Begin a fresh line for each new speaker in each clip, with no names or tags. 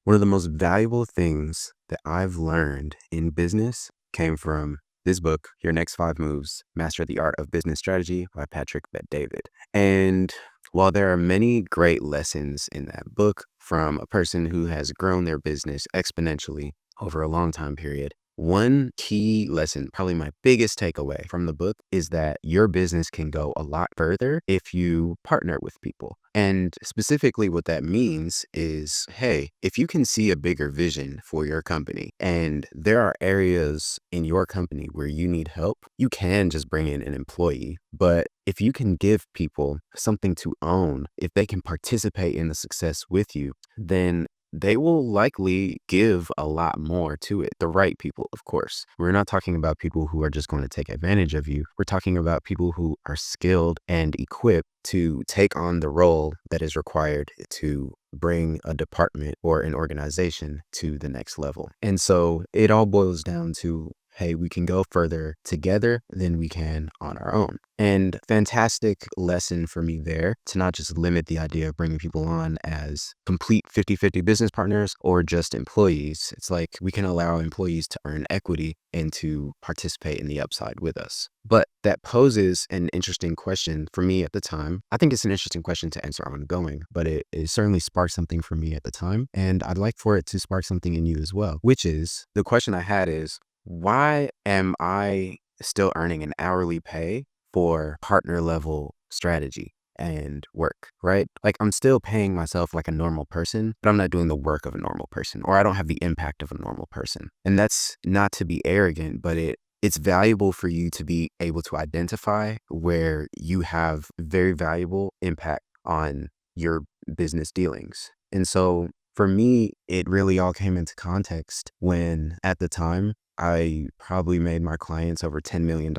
One of the most valuable things that I've learned in business came from this book, Your Next Five Moves Master the Art of Business Strategy by Patrick Bet-David. And while there are many great lessons in that book from a person who has grown their business exponentially over a long time period, one key lesson, probably my biggest takeaway from the book, is that your business can go a lot further if you partner with people. And specifically, what that means is, hey, if you can see a bigger vision for your company and there are areas in your company where you need help, you can just bring in an employee. But if you can give people something to own, if they can participate in the success with you, then they will likely give a lot more to it. The right people, of course. We're not talking about people who are just going to take advantage of you. We're talking about people who are skilled and equipped to take on the role that is required to bring a department or an organization to the next level. And so it all boils down to, hey, we can go further together than we can on our own. And fantastic lesson for me there to not just limit the idea of bringing people on as complete 50-50 business partners or just employees. It's like we can allow employees to earn equity and to participate in the upside with us. But that poses an interesting question for me at the time. I think it's an interesting question to answer ongoing, but it certainly sparked something for me at the time. And I'd like for it to spark something in you as well, which is the question I had is, why am I still earning an hourly pay for partner level strategy and work, right? Like I'm still paying myself like a normal person, but I'm not doing the work of a normal person, or I don't have the impact of a normal person. And that's not to be arrogant, but it's valuable for you to be able to identify where you have very valuable impact on your business dealings. And so for me, it really all came into context when at the time I probably made my clients over $10 million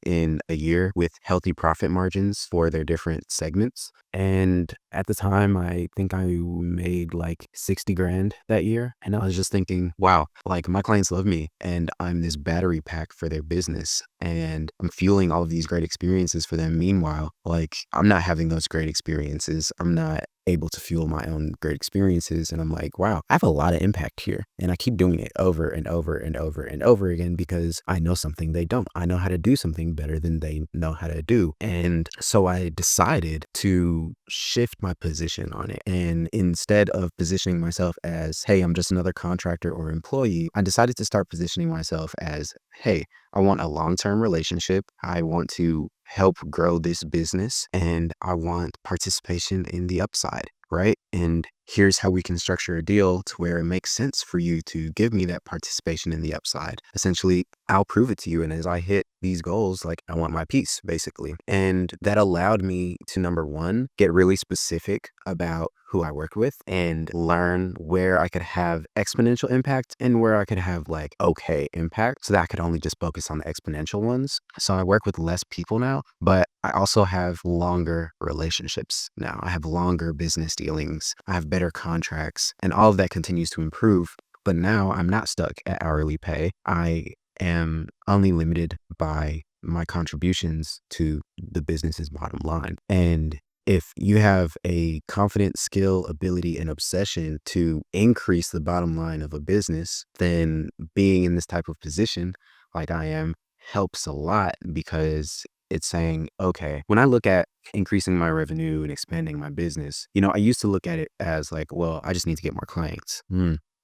in a year with healthy profit margins for their different segments. And at the time, I think I made like 60 grand that year. And I was just thinking, wow, like my clients love me and I'm this battery pack for their business and I'm fueling all of these great experiences for them. Meanwhile, like I'm not having those great experiences. I'm not able to fuel my own great experiences. And I'm like, wow, I have a lot of impact here. And I keep doing it over and over and over and over again because I know something they don't. I know how to do something better than they know how to do. And so I decided to shift my position on it. And instead of positioning myself as, hey, I'm just another contractor or employee, I decided to start positioning myself as, hey, I want a long-term relationship. I want to help grow this business and I want participation in the upside, right? And here's how we can structure a deal to where it makes sense for you to give me that participation in the upside. Essentially, I'll prove it to you. And as I hit these goals, like I want my piece, basically. And that allowed me to, number one, get really specific about who I work with and learn where I could have exponential impact and where I could have like okay impact so that I could only just focus on the exponential ones. So I work with less people now, but I also have longer relationships now. I have longer business dealings. I have better contracts and all of that continues to improve. But now I'm not stuck at hourly pay. I am only limited by my contributions to the business's bottom line. And if you have a confident skill, ability, and obsession to increase the bottom line of a business, then being in this type of position like I am helps a lot because it's saying, okay, when I look at increasing my revenue and expanding my business, I used to look at it as like, well, I just need to get more clients.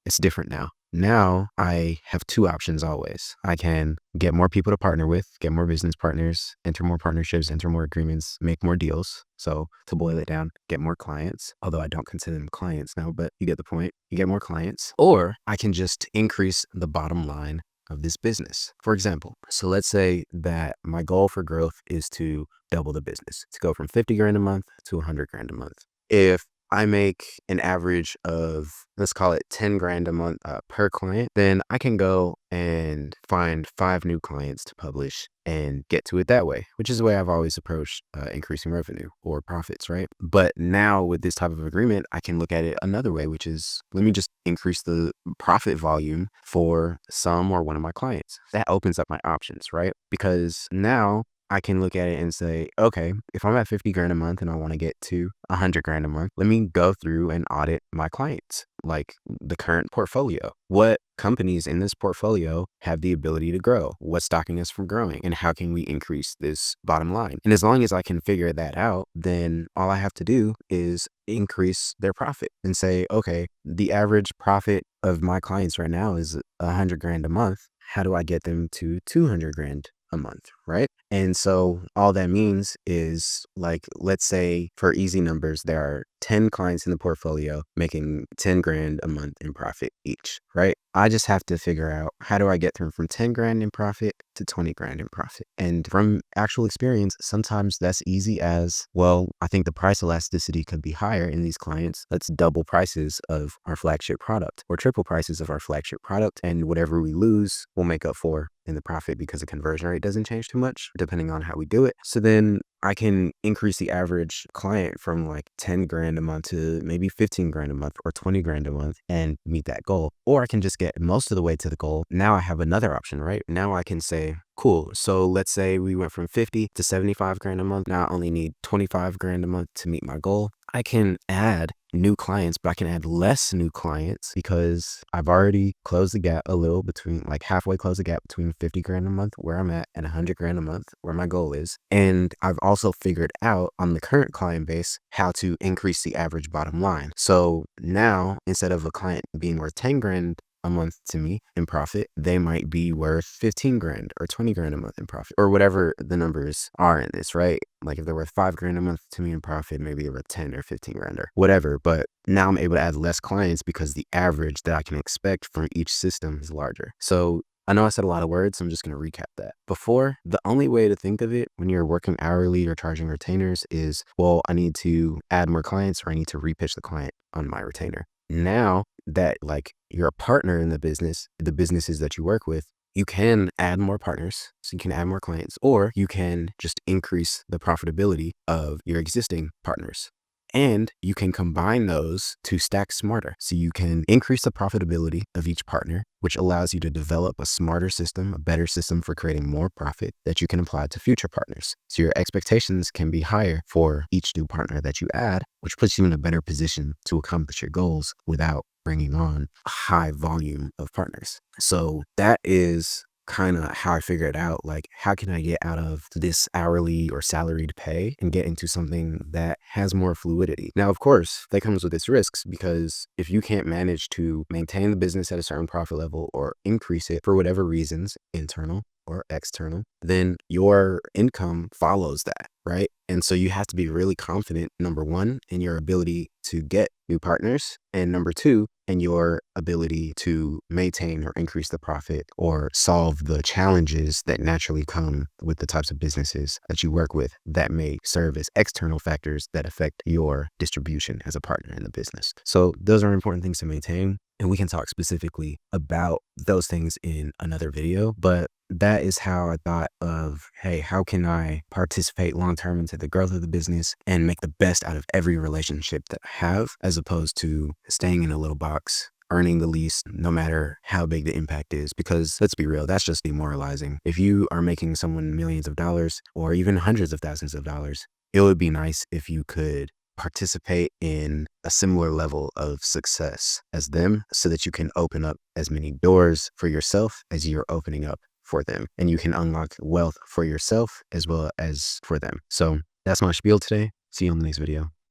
It's different now. Now I have two options always. I can get more people to partner with, get more business partners, enter more partnerships, enter more agreements, make more deals. So to boil it down, get more clients, although I don't consider them clients now, but you get the point. You get more clients, or I can just increase the bottom line of this business. For example, so let's say that my goal for growth is to double the business, to go from 50 grand a month to 100 grand a month. If I make an average of, let's call it 10 grand a month per client, then I can go and find 5 new clients to publish and get to it that way, which is the way I've always approached increasing revenue or profits, right? But now with this type of agreement, I can look at it another way, which is let me just increase the profit volume for some or one of my clients. That opens up my options, right? Because now I can look at it and say, okay, if I'm at 50 grand a month and I want to get to 100 grand a month, let me go through and audit my clients, like the current portfolio. What companies in this portfolio have the ability to grow? What's stopping us from growing? And how can we increase this bottom line? And as long as I can figure that out, then all I have to do is increase their profit and say, okay, the average profit of my clients right now is 100 grand a month. How do I get them to 200 grand a month, right? And so all that means is, like, let's say for easy numbers, there are 10 clients in the portfolio making 10 grand a month in profit each, right? I just have to figure out, how do I get them from 10 grand in profit to 20 grand in profit? And from actual experience, sometimes that's easy as, well, I think the price elasticity could be higher in these clients. Let's double prices of our flagship product or triple prices of our flagship product. And whatever we lose, we'll make up for in the profit because the conversion rate doesn't change too much depending on how we do it. So then I can increase the average client from like 10 grand a month to maybe 15 grand a month or 20 grand a month and meet that goal. Or I can just get most of the way to the goal. Now I have another option, right? Now I can say, cool. So let's say we went from 50 to 75 grand a month. Now I only need 25 grand a month to meet my goal. I can add new clients, but I can add less new clients because I've already closed the gap a little between, like halfway closed the gap between 50 grand a month where I'm at and 100 grand a month where my goal is. And I've also figured out on the current client base how to increase the average bottom line. So now instead of a client being worth 10 grand a month to me in profit, they might be worth 15 grand or 20 grand a month in profit, or whatever the numbers are in this, right? Like if they're worth 5 grand a month to me in profit, maybe they're worth 10 or 15 grand or whatever. But now I'm able to add less clients because the average that I can expect from each system is larger. So I know I said a lot of words, so I'm just going to recap that. Before, the only way to think of it when you're working hourly or charging retainers is, well, I need to add more clients or I need to repitch the client on my retainer. Now that, like, you're a partner in the businesses that you work with, you can add more partners, so you can add more clients, or you can just increase the profitability of your existing partners. And you can combine those to stack smarter. So you can increase the profitability of each partner, which allows you to develop a smarter system, a better system for creating more profit that you can apply to future partners. So your expectations can be higher for each new partner that you add, which puts you in a better position to accomplish your goals without bringing on a high volume of partners. So that is kind of how I figured out, like, how can I get out of this hourly or salaried pay and get into something that has more fluidity? Now, of course, that comes with its risks, because if you can't manage to maintain the business at a certain profit level or increase it for whatever reasons, internal or external, then your income follows that, right? And so you have to be really confident, number one, in your ability to get new partners, and number two, in your ability to maintain or increase the profit or solve the challenges that naturally come with the types of businesses that you work with that may serve as external factors that affect your distribution as a partner in the business. So those are important things to maintain. And we can talk specifically about those things in another video, but that is how I thought of, hey, how can I participate long-term into the growth of the business and make the best out of every relationship that I have, as opposed to staying in a little box, earning the least, no matter how big the impact is. Because let's be real, that's just demoralizing. If you are making someone millions of dollars or even hundreds of thousands of dollars, it would be nice if you could participate in a similar level of success as them, so that you can open up as many doors for yourself as you're opening up for them, and you can unlock wealth for yourself as well as for them. So that's my spiel today. See you on the next video.